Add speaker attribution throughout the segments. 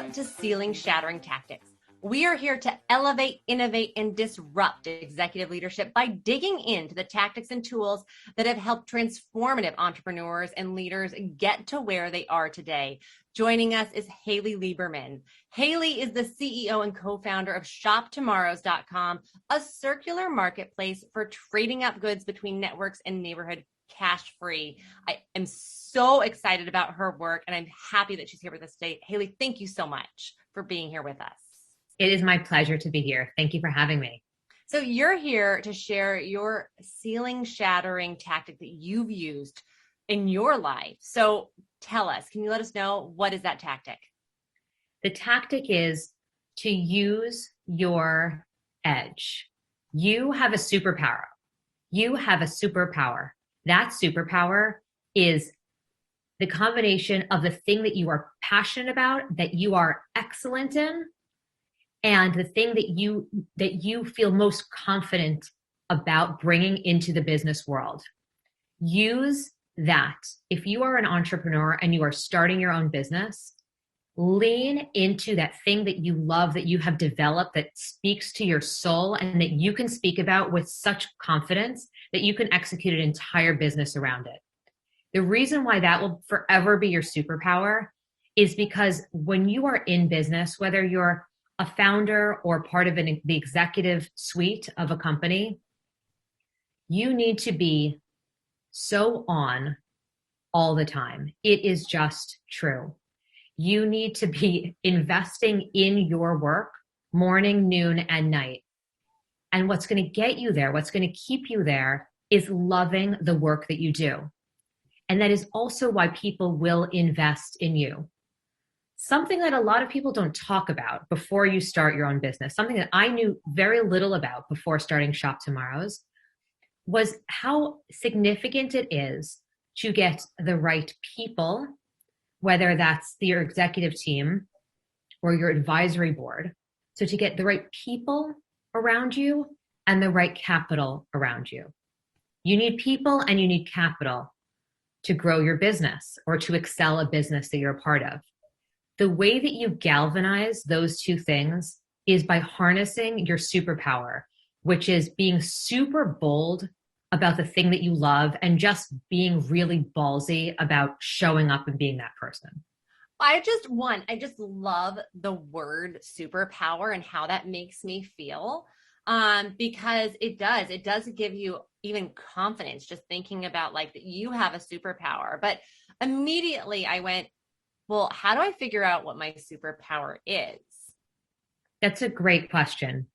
Speaker 1: Welcome to Ceiling Shattering Tactics. We are here to elevate, innovate, and disrupt executive leadership by digging into the tactics and tools that have helped transformative entrepreneurs and leaders get to where they are today. Joining us is Haley Lieberman. Haley is the CEO and co-founder of ShopTomorrows.com, a circular marketplace for trading up goods between networks and neighborhood cash-free. I am so excited about her work, and I'm happy that she's here with us today. Haley, thank you so much for being here with us.
Speaker 2: It is my pleasure to be here. Thank you for having me.
Speaker 1: So you're here to share your ceiling shattering tactic that you've used in your life. So tell us, can you let us know, what is that tactic?
Speaker 2: The tactic is to use your edge. You have a superpower. You have a superpower. That superpower is the combination of the thing that you are passionate about, that you are excellent in, and the thing that you feel most confident about bringing into the business world. Use that. If you are an entrepreneur and you are starting your own business, lean into that thing that you love, that you have developed, that speaks to your soul, and that you can speak about with such confidence that you can execute an entire business around it. The reason why that will forever be your superpower is because when you are in business, whether you're a founder or part of the executive suite of a company, you need to be so on all the time. It is just true. You need to be investing in your work morning, noon, and night. And what's going to get you there, what's going to keep you there, is loving the work that you do. And that is also why people will invest in you. Something that a lot of people don't talk about before you start your own business, something that I knew very little about before starting Shop Tomorrows, was how significant it is to get the right people, whether that's your executive team or your advisory board. So to get the right people around you and the right capital around you. You need people and you need capital to grow your business or to excel a business that you're a part of. The way that you galvanize those two things is by harnessing your superpower, which is being super bold about the thing that you love and just being really ballsy about showing up and being that person.
Speaker 1: I just love the word superpower and how that makes me feel. Because it does give you even confidence just thinking about like that you have a superpower. But immediately I went, well, how do I figure out what my superpower is?
Speaker 2: That's a great question.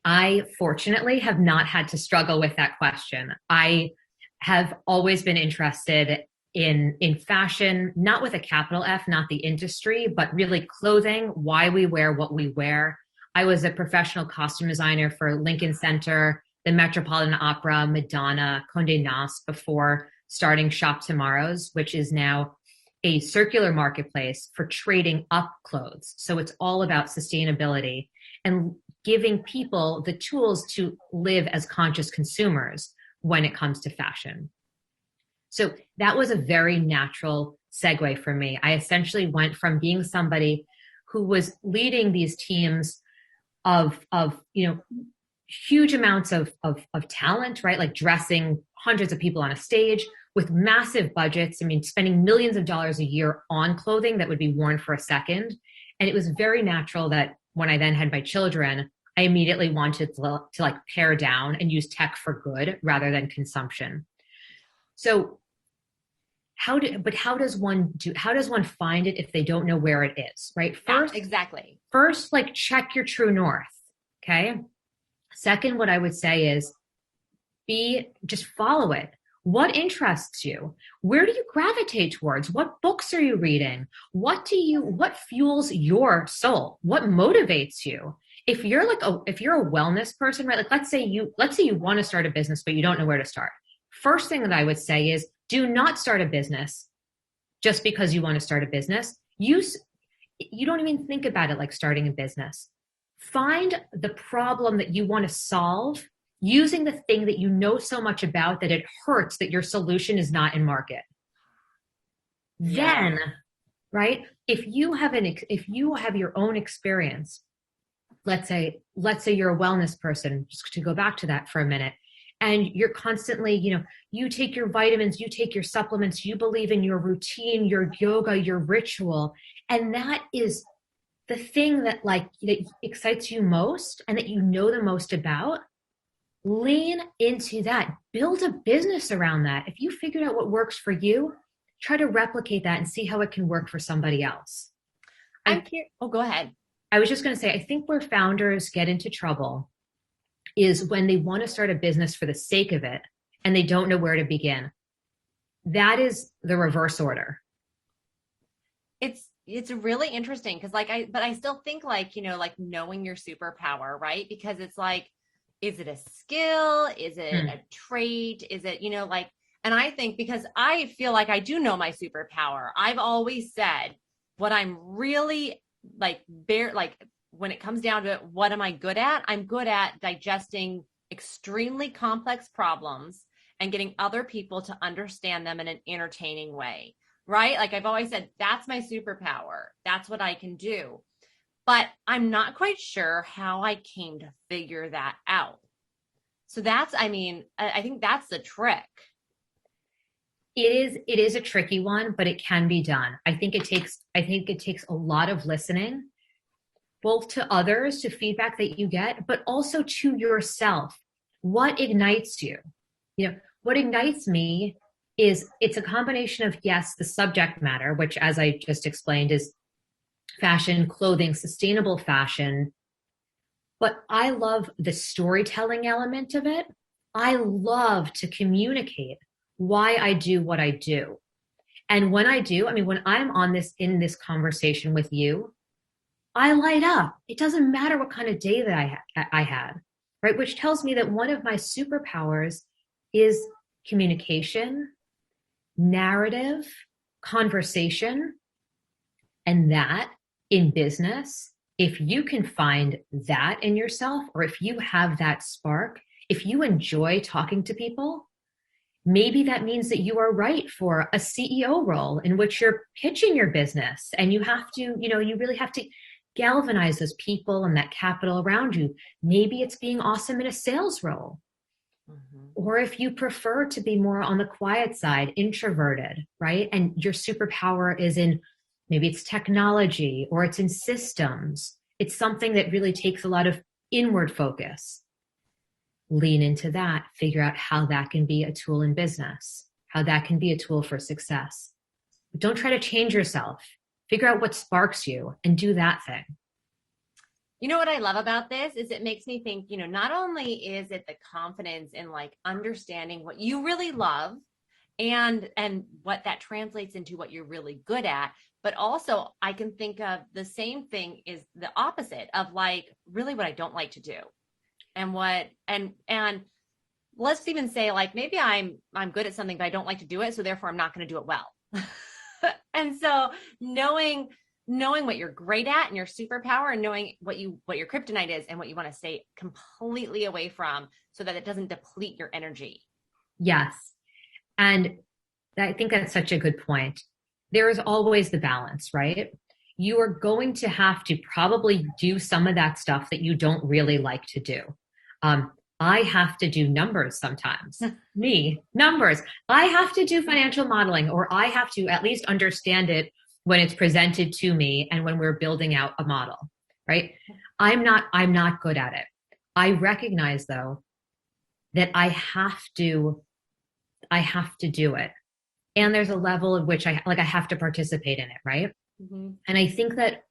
Speaker 2: I fortunately have not had to struggle with that question. I have always been interested in fashion, not with a capital F, not the industry, but really clothing, why we wear what we wear. I was a professional costume designer for Lincoln Center, the Metropolitan Opera, Madonna, Condé Nast before starting Shop Tomorrows, which is now a circular marketplace for trading up clothes. So it's all about sustainability and giving people the tools to live as conscious consumers when it comes to fashion. So that was a very natural segue for me. I essentially went from being somebody who was leading these teams of huge amounts of talent, right? Like dressing hundreds of people on a stage with massive budgets. I mean, spending millions of dollars a year on clothing that would be worn for a second. And it was very natural that when I then had my children, I immediately wanted to like pare down and use tech for good rather than consumption. So how does one find it if they don't know where it is, right?
Speaker 1: First, exactly.
Speaker 2: First, like check your true north. Okay. Second, what I would say is just follow it. What interests you? Where do you gravitate towards? What books are you reading? What fuels your soul? What motivates you? If you're a wellness person, right? Like let's say you want to start a business, but you don't know where to start. First thing that I would say is do not start a business just because you want to start a business. You don't even think about it like starting a business. Find the problem that you want to solve using the thing that you know so much about that it hurts that your solution is not in market. Yeah. Then, right, if you have your own experience, let's say you're a wellness person, just to go back to that for a minute, and you're constantly, you take your vitamins, you take your supplements, you believe in your routine, your yoga, your ritual, and that is the thing that that excites you most and that you know the most about. Lean into that. Build a business around that. If you figured out what works for you, try to replicate that and see how it can work for somebody else.
Speaker 1: Oh, go ahead.
Speaker 2: I was just going to say, I think where founders get into trouble is when they want to start a business for the sake of it and they don't know where to begin. That is the reverse order.
Speaker 1: It's really interesting because but I still think like knowing your superpower, right? Because it's like, is it a skill? Is it a trait? Is it, and I think because I feel like I do know my superpower. I've always said what I'm really when it comes down to it, what am I good at? I'm good at digesting extremely complex problems and getting other people to understand them in an entertaining way, right? Like I've always said, that's my superpower. That's what I can do. But I'm not quite sure how I came to figure that out. So I think that's the trick.
Speaker 2: It is a tricky one, but it can be done. I think it takes a lot of listening, both to others, to feedback that you get, but also to yourself. What ignites you? What ignites me is it's a combination of, yes, the subject matter, which as I just explained is fashion, clothing, sustainable fashion. But I love the storytelling element of it. I love to communicate why I do what I do. And when I do, when I'm in this conversation with you, I light up. It doesn't matter what kind of day that I had, right? Which tells me that one of my superpowers is communication, narrative, conversation, and that in business, if you can find that in yourself, or if you have that spark, if you enjoy talking to people, maybe that means that you are right for a CEO role in which you're pitching your business and you have to, you really have to galvanize those people and that capital around you. Maybe it's being awesome in a sales role. Mm-hmm. Or if you prefer to be more on the quiet side, introverted, right? And your superpower is in, maybe it's technology or it's in systems. It's something that really takes a lot of inward focus. Lean into that, figure out how that can be a tool in business, how that can be a tool for success. But don't try to change yourself. Figure out what sparks you and do that thing.
Speaker 1: You know what I love about this is it makes me think, not only is it the confidence in like understanding what you really love and what that translates into what you're really good at, but also I can think of the same thing is the opposite of like really what I don't like to do. And let's even say like maybe I'm good at something but I don't like to do it, so therefore I'm not going to do it well. And so knowing what you're great at and your superpower, and knowing what your kryptonite is and what you want to stay completely away from so that it doesn't deplete your energy.
Speaker 2: Yes. And I think that's such a good point. There is always the balance, right? You are going to have to probably do some of that stuff that you don't really like to do. I have to do numbers sometimes. Numbers. I have to do financial modeling, or I have to at least understand it when it's presented to me and when we're building out a model, right? I'm not good at it. I recognize though that I have to do it. And there's a level of which I have to participate in it, right? Mm-hmm. And I think that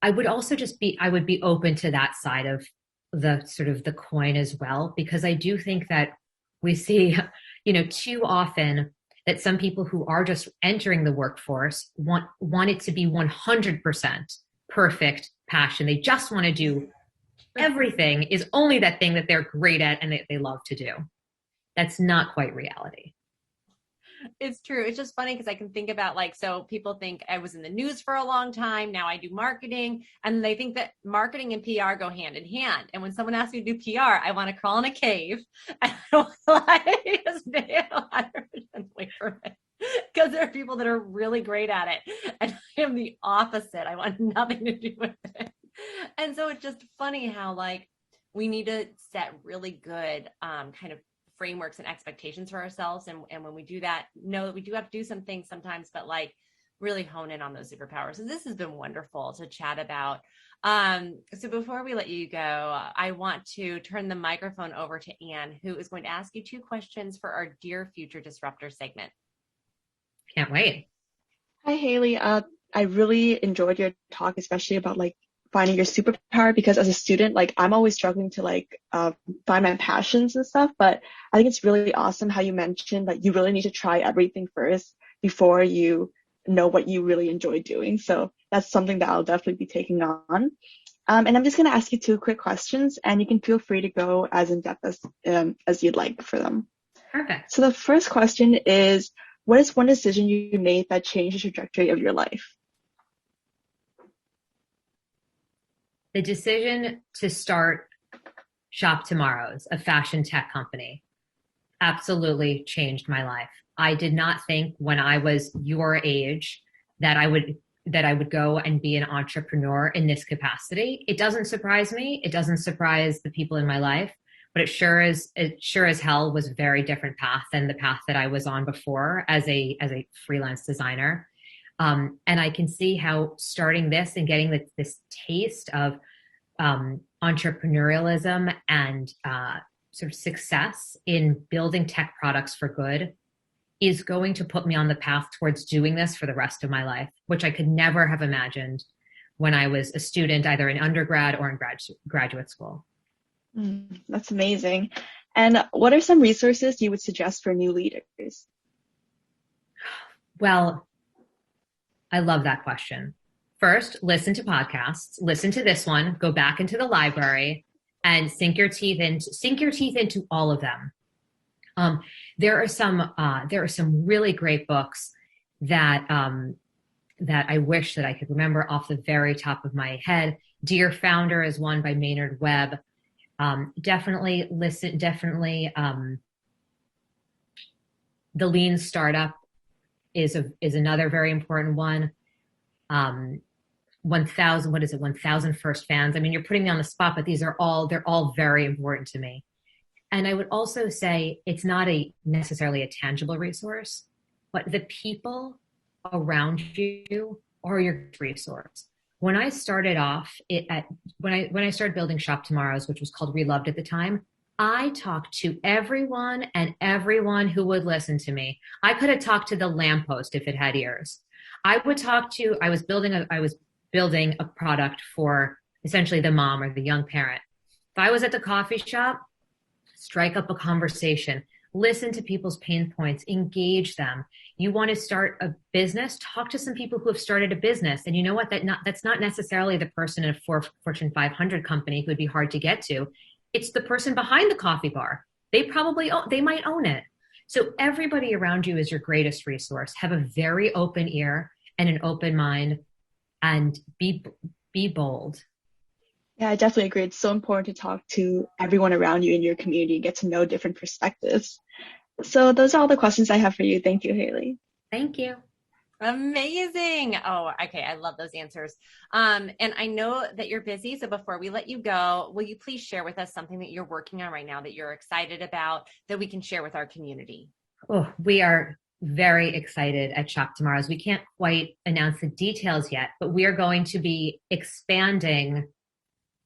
Speaker 2: I would also I would be open to that side of the sort of the coin as well, because I do think that we see, too often that some people who are just entering the workforce want it to be 100% perfect passion. They just want to do everything is only that thing that they're great at and that they love to do. That's not quite reality.
Speaker 1: It's true. It's just funny because I can think about so people think I was in the news for a long time. Now I do marketing, and they think that marketing and PR go hand in hand. And when someone asks me to do PR, I want to crawl in a cave and I don't just stay 100% away from it, because there are people that are really great at it. And I am the opposite. I want nothing to do with it. And so it's just funny how like we need to set really good kind of frameworks and expectations for ourselves. And when we do that, know that we do have to do some things sometimes, but like really hone in on those superpowers. And this has been wonderful to chat about. So before we let you go, I want to turn the microphone over to Anne, who is going to ask you 2 questions for our Dear Future Disruptor segment.
Speaker 2: Can't wait.
Speaker 3: Hi, Haley. I really enjoyed your talk, especially about like finding your superpower, because as a student, like I'm always struggling to like find my passions and stuff. But I think it's really awesome how you mentioned that you really need to try everything first before you know what you really enjoy doing. So that's something that I'll definitely be taking on. And I'm just going to ask you 2 quick questions, and you can feel free to go as in depth as you'd like for them.
Speaker 2: Perfect.
Speaker 3: So the first question is, what is one decision you made that changed the trajectory of your life?
Speaker 2: The decision to start ShopTomorrows, a fashion tech company, absolutely changed my life. I did not think when I was your age that I would go and be an entrepreneur in this capacity. It doesn't surprise me. It doesn't surprise the people in my life, but it sure as hell was a very different path than the path that I was on before as a freelance designer. And I can see how starting this and getting this taste of entrepreneurialism and sort of success in building tech products for good is going to put me on the path towards doing this for the rest of my life, which I could never have imagined when I was a student, either in undergrad or in graduate school.
Speaker 3: That's amazing. And what are some resources you would suggest for new leaders?
Speaker 2: Well, I love that question. First, listen to podcasts, listen to this one, go back into the library and sink your teeth into all of them. There are some really great books that I wish that I could remember off the very top of my head. Dear Founder is one by Maynard Webb. Definitely listen. The Lean Startup is another very important one. 1,000, what is it? 1,000 First Fans. I mean, you're putting me on the spot, but they're all very important to me. And I would also say it's not necessarily a tangible resource, but the people around you are your resource. When I started off when I started building ShopTomorrows, which was called Reloved at the time, I talked to everyone who would listen to me. I could have talked to the lamppost if it had ears. I was building a product for essentially the mom or the young parent. If I was at the coffee shop, strike up a conversation, listen to people's pain points, engage them. You want to start a business, talk to some people who have started a business. And you know what? That's not necessarily the person in a Fortune 500 company who would be hard to get to. It's the person behind the coffee bar. They might own it. So everybody around you is your greatest resource. Have a very open ear and an open mind, and be bold.
Speaker 3: Yeah, I definitely agree. It's so important to talk to everyone around you in your community, get to know different perspectives. So those are all the questions I have for you. Thank you, Haley.
Speaker 2: Thank you.
Speaker 1: Amazing. Oh, okay. I love those answers. And I know that you're busy. So before we let you go, will you please share with us something that you're working on right now that you're excited about that we can share with our community?
Speaker 2: Oh, we are very excited at ShopTomorrows. We can't quite announce the details yet, but we are going to be expanding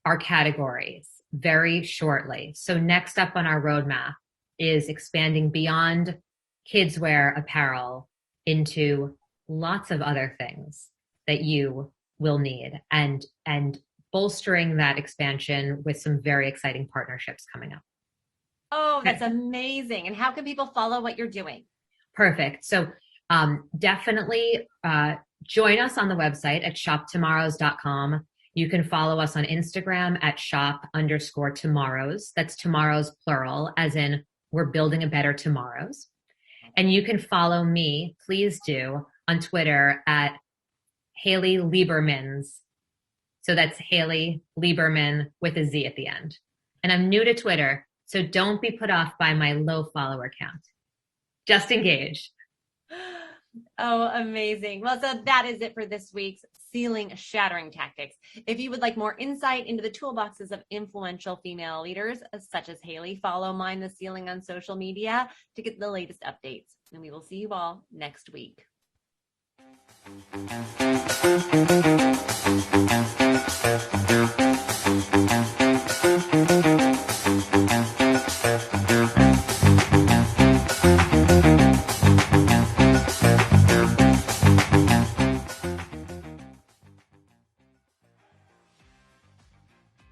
Speaker 2: our categories very shortly. So next up on our roadmap is expanding beyond kids wear apparel into lots of other things that you will need, and bolstering that expansion with some very exciting partnerships coming up.
Speaker 1: Oh, that's amazing. And how can people follow what you're doing?
Speaker 2: Perfect. So definitely join us on the website at shoptomorrows.com. You can follow us on Instagram at shop_tomorrows. That's tomorrows plural, as in we're building a better tomorrows. And you can follow me, please do, on Twitter at Haley Lieberman's. So that's Haley Lieberman with a Z at the end. And I'm new to Twitter, so don't be put off by my low follower count. Just engage.
Speaker 1: Oh, amazing. Well, so that is it for this week's Ceiling Shattering Tactics. If you would like more insight into the toolboxes of influential female leaders, such as Haley, follow Mind the Ceiling on social media to get the latest updates. And we will see you all next week.